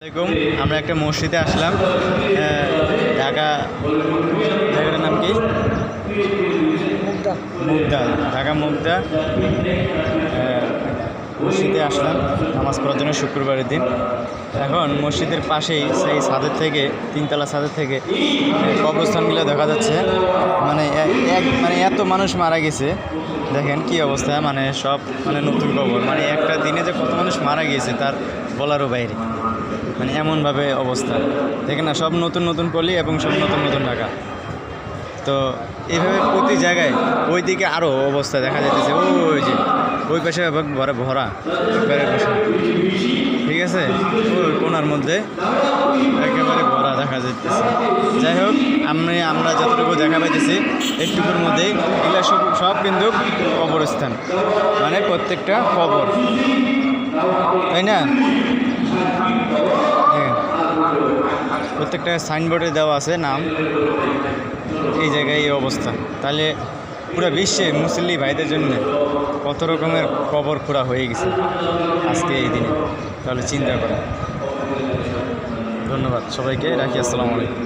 আসসালামাইকুম। আমরা একটা মসজিদে আসলাম, ঢাকা। জায়গাটার নাম কি? মুগদা। ঢাকা মুগদা মসজিদে আসলাম নামাজ পড়ার জন্য শুক্রবারের দিন। এখন মসজিদের পাশেই সেই ছাদের থেকে, তিনতলা ছাদের থেকে কবরস্থানগুলো দেখা যাচ্ছে। মানে এত মানুষ মারা গেছে, দেখেন কি অবস্থা। মানে সব নতুন কবর, মানে একটা দিনে যে কত মানুষ মারা গিয়েছে তার বলারও বাইরে। মানে এমনভাবে অবস্থা, দেখেন না, সব নতুন নতুন পল্লী এবং সব নতুন নতুন ঢাকা। তো এইভাবে প্রতি জায়গায় ওই দিকে আরও অবস্থা দেখা যেতেছে। ওই যে ওই পাশে ভরা একবারে পাশে, ঠিক আছে, ওই কোনার মধ্যে একেবারে ভরা দেখা যাইতেছে। যাই হোক, আমরা যতটুকু দেখা পাইতেছি একটুকুর মধ্যেই এগুলো সব কিন্তু কবরস্থান, মানে প্রত্যেকটা কবর, তাই না? প্রত্যেকটা সাইনবোর্ডে দেওয়া আছে নাম। এই জায়গায় এই অবস্থা, তাহলে পুরো বিশ্বে মুসল্লি ভাইদের জন্য কত রকমের কবর খোঁড়া হয়ে গেছে আজকে এই দিনে, তাহলে চিন্তা করেন। ধন্যবাদ সবাইকে, রাখি। আসসালামু আলাইকুম।